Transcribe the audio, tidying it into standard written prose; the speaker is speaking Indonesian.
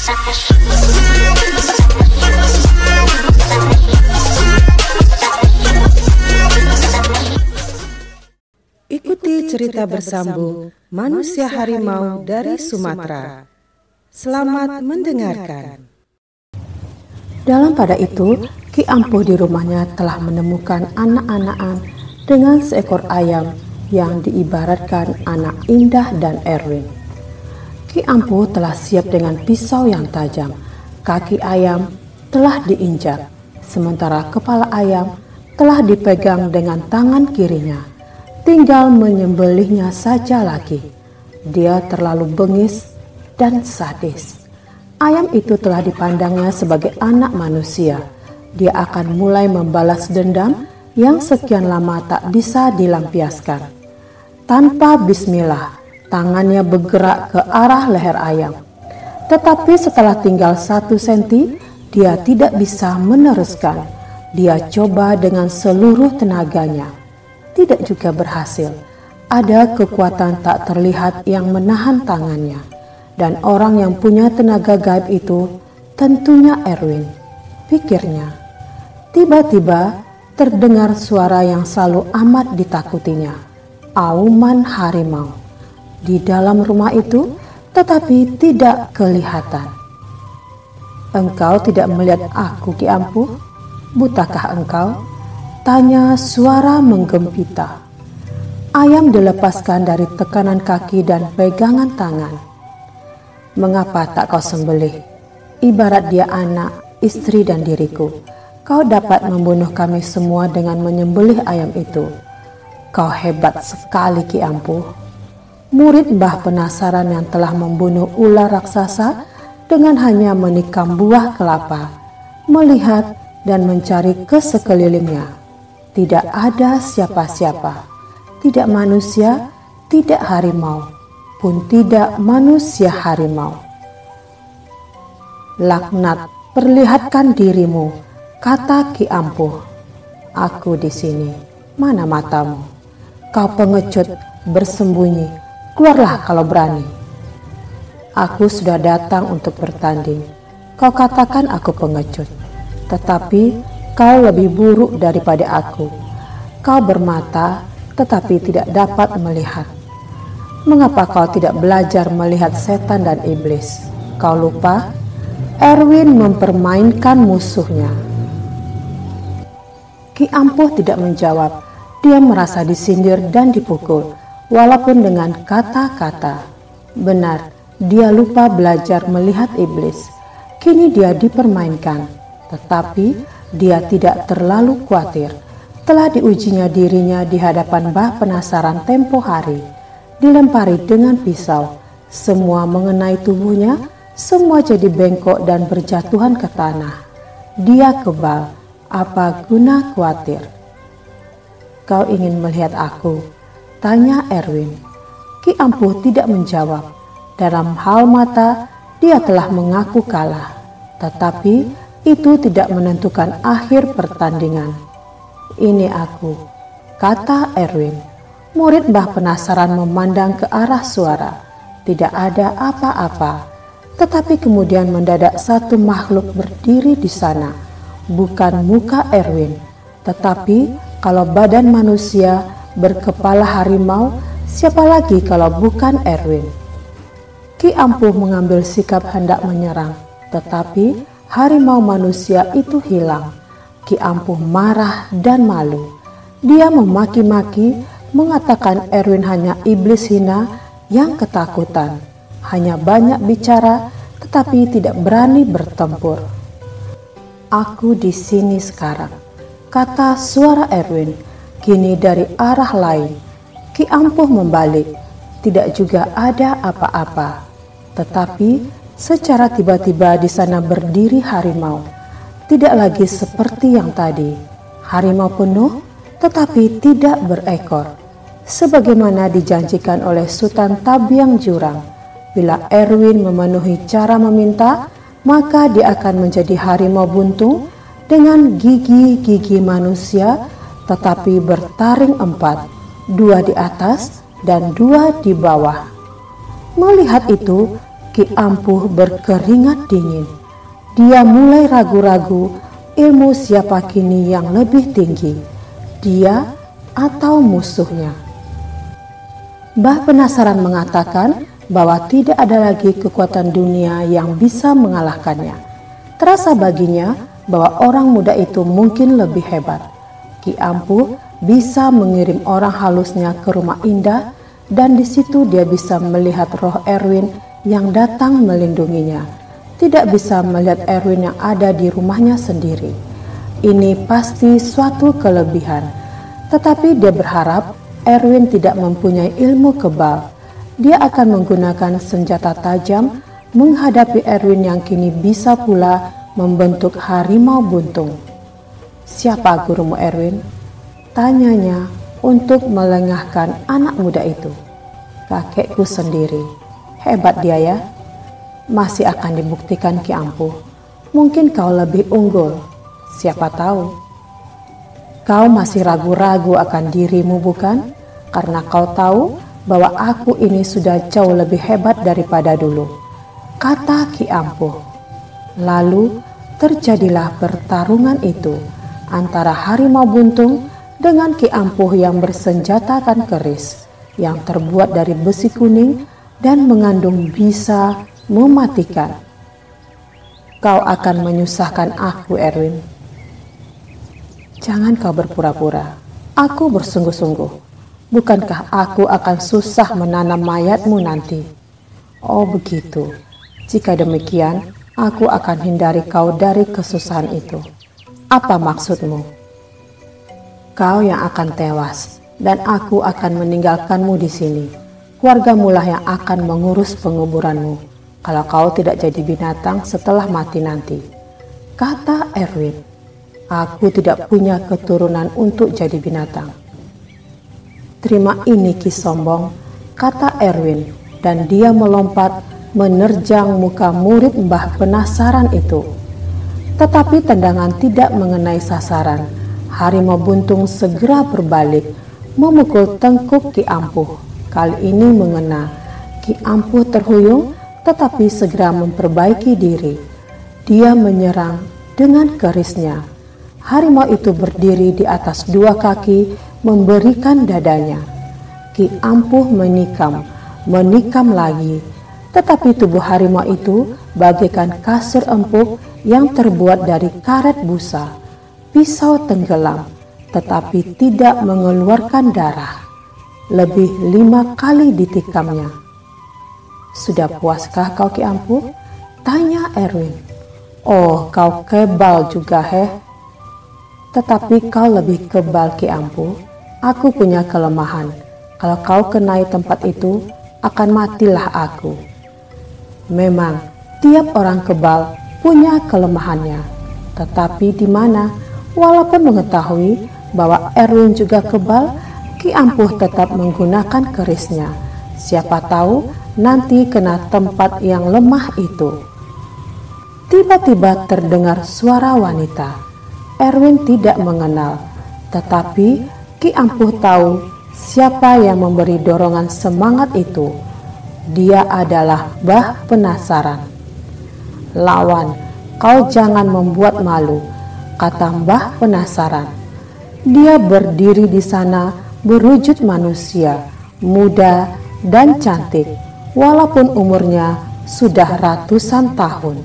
Ikuti cerita bersambung Manusia Harimau dari Sumatera. Selamat mendengarkan. Dalam pada itu, Ki Ampuh di rumahnya telah menemukan anak-anakan dengan seekor ayam yang diibaratkan anak Indah dan Erwin. Ki Ampuh telah siap dengan pisau yang tajam. Kaki ayam telah diinjak, sementara kepala ayam telah dipegang dengan tangan kirinya. Tinggal menyembelihnya saja lagi. Dia terlalu bengis dan sadis. Ayam itu telah dipandangnya sebagai anak manusia. Dia akan mulai membalas dendam yang sekian lama tak bisa dilampiaskan. Tanpa bismillah, tangannya bergerak ke arah leher ayam. Tetapi setelah tinggal 1 senti, dia tidak bisa meneruskan. Dia coba dengan seluruh tenaganya. Tidak juga berhasil. Ada kekuatan tak terlihat yang menahan tangannya. Dan orang yang punya tenaga gaib itu tentunya Erwin, pikirnya. Tiba-tiba terdengar suara yang selalu amat ditakutinya. Auman harimau. Di dalam rumah itu tetapi tidak kelihatan. "Engkau tidak melihat aku, Ki Ampuh? Butakah engkau?" tanya suara menggempita. Ayam dilepaskan dari tekanan kaki dan pegangan tangan. "Mengapa tak kau sembelih? Ibarat dia anak, istri dan diriku. Kau dapat membunuh kami semua dengan menyembelih ayam itu. Kau hebat sekali, Ki Ampuh." Murid Mbah Penasaran yang telah membunuh ular raksasa dengan hanya menikam buah kelapa, melihat dan mencari ke sekelilingnya. Tidak ada siapa-siapa, tidak manusia, tidak harimau, pun tidak manusia harimau. "Laknat, perlihatkan dirimu," kata Ki Ampuh. "Aku di sini, mana matamu? Kau pengecut, bersembunyi, keluarlah kalau berani." "Aku sudah datang untuk bertanding. Kau katakan aku pengecut, tetapi kau lebih buruk daripada aku. Kau bermata tetapi tidak dapat melihat. Mengapa kau tidak belajar melihat setan dan iblis? Kau lupa? Erwin mempermainkan musuhnya." Ki Ampuh tidak menjawab. Dia merasa disindir dan dipukul, walaupun dengan kata-kata. Benar, dia lupa belajar melihat iblis. Kini dia dipermainkan, tetapi dia tidak terlalu khawatir. Telah diujinya dirinya di hadapan Mbah Penasaran tempo hari. Dilempari dengan pisau, semua mengenai tubuhnya, semua jadi bengkok dan berjatuhan ke tanah. Dia kebal, apa guna khawatir? "Kau ingin melihat aku?" tanya Erwin. Ki Ampuh tidak menjawab. Dalam hal mata, dia telah mengaku kalah. Tetapi itu tidak menentukan akhir pertandingan. "Ini aku," kata Erwin. Murid Mbah Penasaran memandang ke arah suara. Tidak ada apa-apa. Tetapi kemudian mendadak satu makhluk berdiri di sana. Bukan muka Erwin, tetapi kalau badan manusia berkepala harimau, siapa lagi kalau bukan Erwin? Ki Ampuh mengambil sikap hendak menyerang, tetapi harimau manusia itu hilang. Ki Ampuh marah dan malu. Dia memaki-maki, mengatakan Erwin hanya iblis hina yang ketakutan, hanya banyak bicara tetapi tidak berani bertempur. "Aku di sini sekarang," kata suara Erwin, kini dari arah lain. Ki Ampuh membalik. Tidak juga ada apa-apa, tetapi secara tiba-tiba di sana berdiri harimau. Tidak lagi seperti yang tadi. Harimau penuh tetapi tidak berekor. Sebagaimana dijanjikan oleh Sultan Tabiang Jurang. Bila Erwin memenuhi cara meminta, maka dia akan menjadi harimau buntung dengan gigi-gigi manusia tetapi bertaring 4, 2 di atas dan 2 di bawah. Melihat itu, Ki Ampuh berkeringat dingin. Dia mulai ragu-ragu ilmu siapa kini yang lebih tinggi, dia atau musuhnya. Mbah Penasaran mengatakan bahwa tidak ada lagi kekuatan dunia yang bisa mengalahkannya. Terasa baginya bahwa orang muda itu mungkin lebih hebat. Ki Ampuh bisa mengirim orang halusnya ke rumah Indah, dan di situ dia bisa melihat roh Erwin yang datang melindunginya. Tidak bisa melihat Erwin yang ada di rumahnya sendiri. Ini pasti suatu kelebihan. Tetapi dia berharap Erwin tidak mempunyai ilmu kebal. Dia akan menggunakan senjata tajam menghadapi Erwin yang kini bisa pula membentuk harimau buntung. "Siapa gurumu, Erwin?" tanyanya untuk melengahkan anak muda itu. "Kakekku sendiri. Hebat dia ya. Masih akan dibuktikan Ki Ampuh. Mungkin kau lebih unggul. Siapa tahu. Kau masih ragu-ragu akan dirimu, bukan? Karena kau tahu bahwa aku ini sudah jauh lebih hebat daripada dulu," kata Ki Ampuh. Lalu terjadilah pertarungan itu antara harimau buntung dengan Ki Ampuh yang bersenjatakan keris yang terbuat dari besi kuning dan mengandung bisa mematikan. "Kau akan menyusahkan aku, Erwin." "Jangan kau berpura-pura. Aku bersungguh-sungguh. Bukankah aku akan susah menanam mayatmu nanti?" "Oh begitu. Jika demikian, aku akan hindari kau dari kesusahan itu." "Apa maksudmu?" "Kau yang akan tewas, dan aku akan meninggalkanmu di sini. Keluargamu lah yang akan mengurus penguburanmu kalau kau tidak jadi binatang setelah mati nanti," kata Erwin. "Aku tidak punya keturunan untuk jadi binatang." "Terima ini Ki Sombong," kata Erwin, dan dia melompat menerjang muka murid Mbah Penasaran itu. Tetapi tendangan tidak mengenai sasaran. Harimau buntung segera berbalik, memukul tengkuk Ki Ampuh. Kali ini mengena. Ki Ampuh terhuyung, tetapi segera memperbaiki diri. Dia menyerang dengan kerisnya. Harimau itu berdiri di atas dua kaki, memberikan dadanya. Ki Ampuh menikam lagi. Tetapi tubuh harimau itu bagaikan kasur empuk yang terbuat dari karet busa. Pisau tenggelam, tetapi tidak mengeluarkan darah. Lebih 5 kali ditikamnya. "Sudah puaskah kau, Ki Ampuh?" tanya Erwin. "Oh, kau kebal juga, heh." "Tetapi kau lebih kebal, Ki Ampuh. Aku punya kelemahan. Kalau kau kenai tempat itu, akan matilah aku." Memang, tiap orang kebal punya kelemahannya. Tetapi di mana? Walaupun mengetahui bahwa Erwin juga kebal, Ki Ampuh tetap menggunakan kerisnya. Siapa tahu nanti kena tempat yang lemah itu. Tiba-tiba terdengar suara wanita. Erwin tidak mengenal, tetapi Ki Ampuh tahu siapa yang memberi dorongan semangat itu. Dia adalah Mbah Penasaran. "Lawan, kau jangan membuat malu," kata Mbah Penasaran. Dia berdiri di sana berwujud manusia, muda dan cantik, walaupun umurnya sudah ratusan tahun.